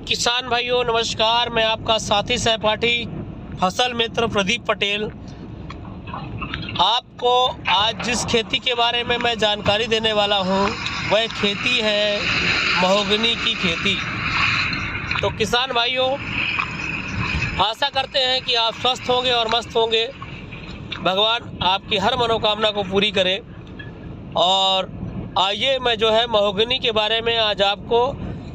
किसान भाइयों नमस्कार, मैं आपका साथी सहपाठी फसल मित्र प्रदीप पटेल आपको आज जिस खेती के बारे में मैं जानकारी देने वाला हूं वह खेती है महोगनी की खेती। तो किसान भाइयों, आशा करते हैं कि आप स्वस्थ होंगे और मस्त होंगे। भगवान आपकी हर मनोकामना को पूरी करे। और आइए मैं जो है महोगनी के बारे में आज आपको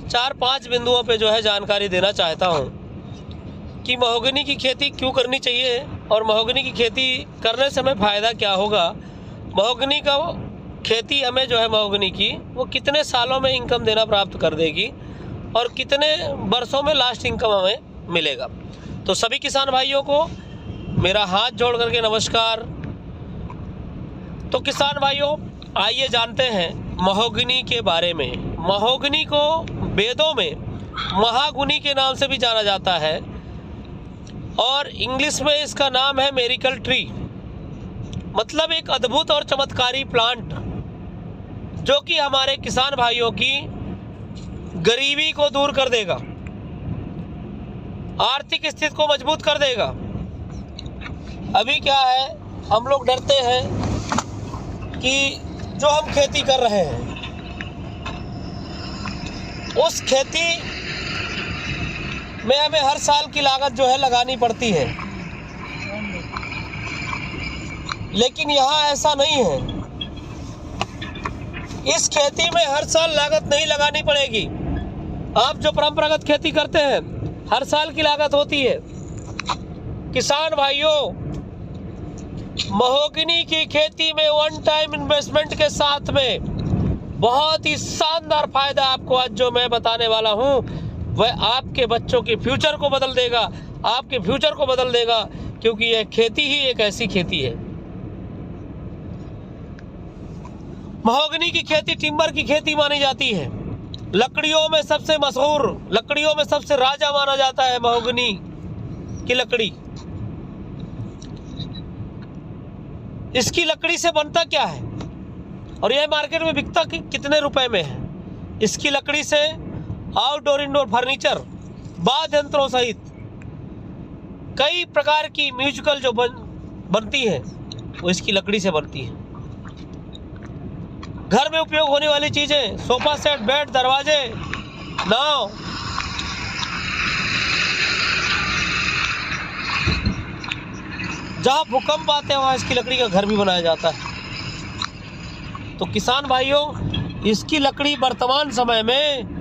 4-5 बिंदुओं पे जो है जानकारी देना चाहता हूँ कि महोगनी की खेती क्यों करनी चाहिए और महोगनी की खेती करने से हमें फ़ायदा क्या होगा। महोगनी का खेती हमें जो है महोगनी की वो कितने सालों में इनकम देना प्राप्त कर देगी और कितने वर्षों में लास्ट इनकम हमें मिलेगा। तो सभी किसान भाइयों को मेरा हाथ जोड़ करके नमस्कार। तो किसान भाइयों, आइए जानते हैं महोगनी के बारे में। महोगनी को वेदों में महागुनी के नाम से भी जाना जाता है और इंग्लिश में इसका नाम है मेरिकल ट्री, मतलब एक अद्भुत और चमत्कारी प्लांट जो कि हमारे किसान भाइयों की गरीबी को दूर कर देगा, आर्थिक स्थिति को मजबूत कर देगा। अभी क्या है, हम लोग डरते हैं कि जो हम खेती कर रहे हैं उस खेती में हमें हर साल की लागत जो है लगानी पड़ती है, लेकिन यहाँ ऐसा नहीं है। इस खेती में हर साल लागत नहीं लगानी पड़ेगी। आप जो परंपरागत खेती करते हैं हर साल की लागत होती है। किसान भाइयों, महोगनी की खेती में वन टाइम इन्वेस्टमेंट के साथ में बहुत ही शानदार फायदा आपको आज जो मैं बताने वाला हूं वह आपके बच्चों के फ्यूचर को बदल देगा, आपके फ्यूचर को बदल देगा, क्योंकि यह खेती ही एक ऐसी खेती है। महोगनी की खेती टिम्बर की खेती मानी जाती है। लकड़ियों में सबसे मशहूर, लकड़ियों में सबसे राजा माना जाता है महोगनी की लकड़ी। इसकी लकड़ी से बनता क्या है और यह मार्केट में बिकता कितने रुपए में है। इसकी लकड़ी से आउटडोर इंडोर फर्नीचर, वाद्य यंत्रों सहित कई प्रकार की म्यूजिकल जो बनती है वो इसकी लकड़ी से बनती है। घर में उपयोग होने वाली चीजें, सोफा सेट, बेड, दरवाजे, नाव, जहां भूकंप आते हैं वहां इसकी लकड़ी का घर भी बनाया जाता है। तो किसान भाइयों, इसकी लकड़ी वर्तमान समय में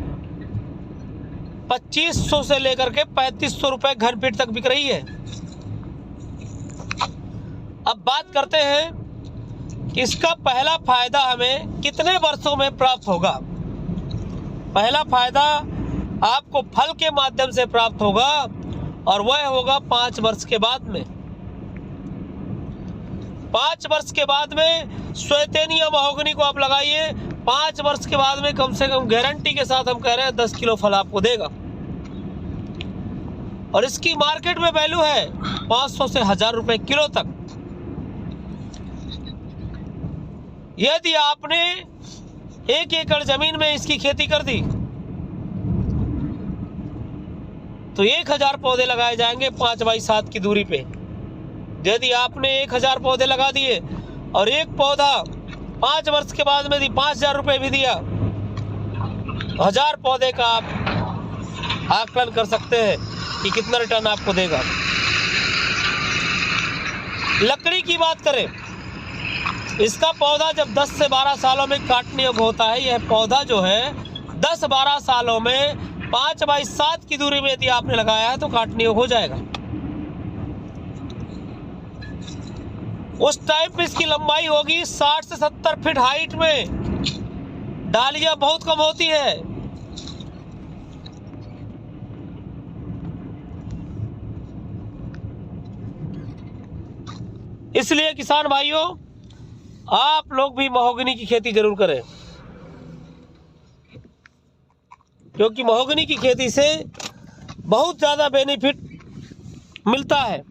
2500 से लेकर के 3500 रुपए घन फीट तक बिक रही है। अब बात करते हैं कि इसका पहला फायदा हमें कितने वर्षों में प्राप्त होगा। पहला फायदा आपको फल के माध्यम से प्राप्त होगा और वह होगा 5 वर्ष के बाद में। 5 वर्ष के बाद में श्वेतेनिया महोगनी को आप लगाइए, 5 वर्ष के बाद में कम से कम गारंटी के साथ हम कह रहे हैं 10 किलो फल आपको देगा। और इसकी मार्केट में वैल्यू है 500 से 1000 रुपए किलो तक। यदि आपने 1 एकड़ जमीन में इसकी खेती कर दी तो 1000 पौधे लगाए जाएंगे 5 बाई 7 की दूरी पे। यदि आपने 1000 पौधे लगा दिए और एक पौधा 5 वर्ष के बाद में 5000 रुपए भी दिया, 1000 पौधे का आप आकलन कर सकते हैं कि कितना रिटर्न आपको देगा। लकड़ी की बात करें, इसका पौधा जब 10 से 12 सालों में काटने योग्य होता है, यह पौधा जो है 10-12 सालों में 5 बाई 7 की दूरी में यदि आपने लगाया है तो काटने योग्य हो जाएगा। उस टाइम पे इसकी लंबाई होगी 60 से 70 फीट हाइट में। डालियां बहुत कम होती है। इसलिए किसान भाइयों, आप लोग भी महोगनी की खेती जरूर करें, क्योंकि महोगनी की खेती से बहुत ज़्यादा बेनिफिट मिलता है।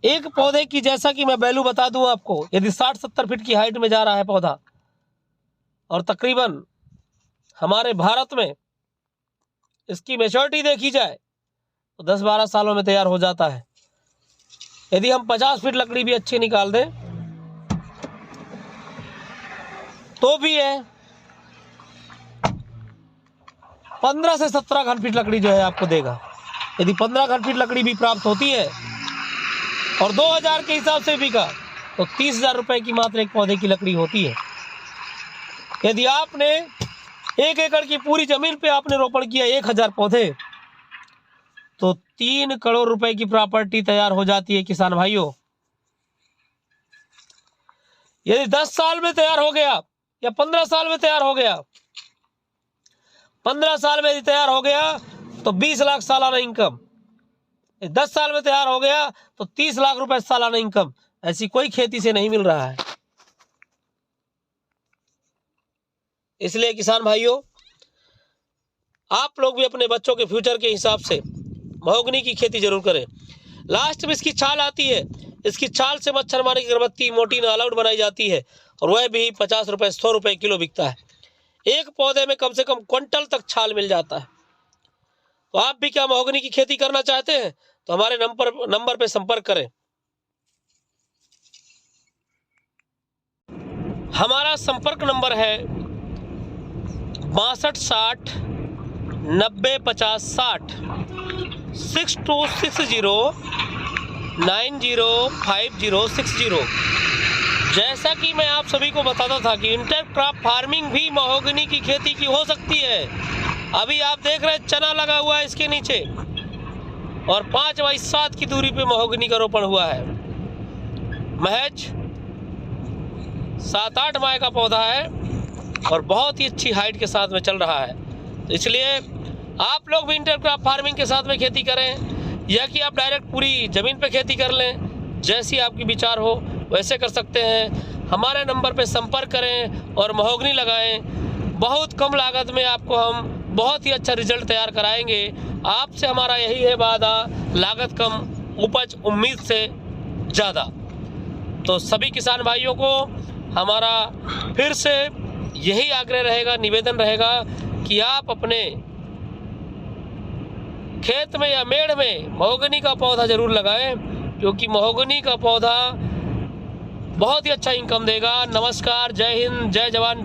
एक पौधे की, जैसा कि मैं वैल्यू बता दूं आपको, यदि 60-70 फीट की हाइट में जा रहा है पौधा और तकरीबन हमारे भारत में इसकी मैच्योरिटी देखी जाए तो 10-12 सालों में तैयार हो जाता है। यदि हम 50 फीट लकड़ी भी अच्छी निकाल दें तो भी है 15 से 17 घन फीट लकड़ी जो है आपको देगा। यदि 15 घन फीट लकड़ी भी प्राप्त होती है और 2000 के हिसाब से बिका तो 30,000 रुपए की मात्र एक पौधे की लकड़ी होती है। यदि आपने 1 एकड़ की पूरी जमीन पे आपने रोपण किया 1000 पौधे तो 3 करोड़ रुपए की प्रॉपर्टी तैयार हो जाती है किसान भाइयों। यदि 10 साल में तैयार हो गया या 15 साल में तैयार हो गया, 15 साल में यदि तैयार हो गया तो 20 लाख सालाना इनकम, 10 साल में तैयार हो गया तो 30 लाख रुपए सालाना इनकम। ऐसी कोई खेती से नहीं मिल रहा है। इसलिए किसान भाइयों, आप लोग भी अपने बच्चों के फ्यूचर के हिसाब से महोगनी की खेती जरूर करें। लास्ट में इसकी छाल आती है, इसकी छाल से मच्छर मारने की अगरबत्ती मोटी नालाउड बनाई जाती है और वह भी 50 रुपए 100 रुपए किलो बिकता है। एक पौधे में कम से कम क्विंटल तक छाल मिल जाता है। तो आप भी क्या महोगनी की खेती करना चाहते हैं तो हमारे नंबर पे संपर्क करें। हमारा संपर्क नंबर है 62 60 90 50 60 6260 905060। जैसा कि मैं आप सभी को बताता था कि इंटरक्रॉप फार्मिंग भी महोगनी की खेती की हो सकती है। अभी आप देख रहे हैं चना लगा हुआ है इसके नीचे और 5 बाई 7 की दूरी पे महोगनी का रोपण हुआ है। महज 7-8 माह का पौधा है और बहुत ही अच्छी हाइट के साथ में चल रहा है। तो इसलिए आप लोग भी इंटरक्रॉप फार्मिंग के साथ में खेती करें या कि आप डायरेक्ट पूरी ज़मीन पे खेती कर लें। जैसी आपकी विचार हो वैसे कर सकते हैं। हमारे नंबर पे संपर्क करें और महोगनी लगाएं। बहुत कम लागत में आपको हम बहुत ही अच्छा रिजल्ट तैयार कराएंगे। आपसे हमारा यही है वादा, लागत कम, उपज उम्मीद से ज़्यादा। तो सभी किसान भाइयों को हमारा फिर से यही आग्रह रहेगा, निवेदन रहेगा कि आप अपने खेत में या मेड़ में महोगनी का पौधा जरूर लगाएं, क्योंकि महोगनी का पौधा बहुत ही अच्छा इनकम देगा। नमस्कार, जय हिंद, जय जवान, जय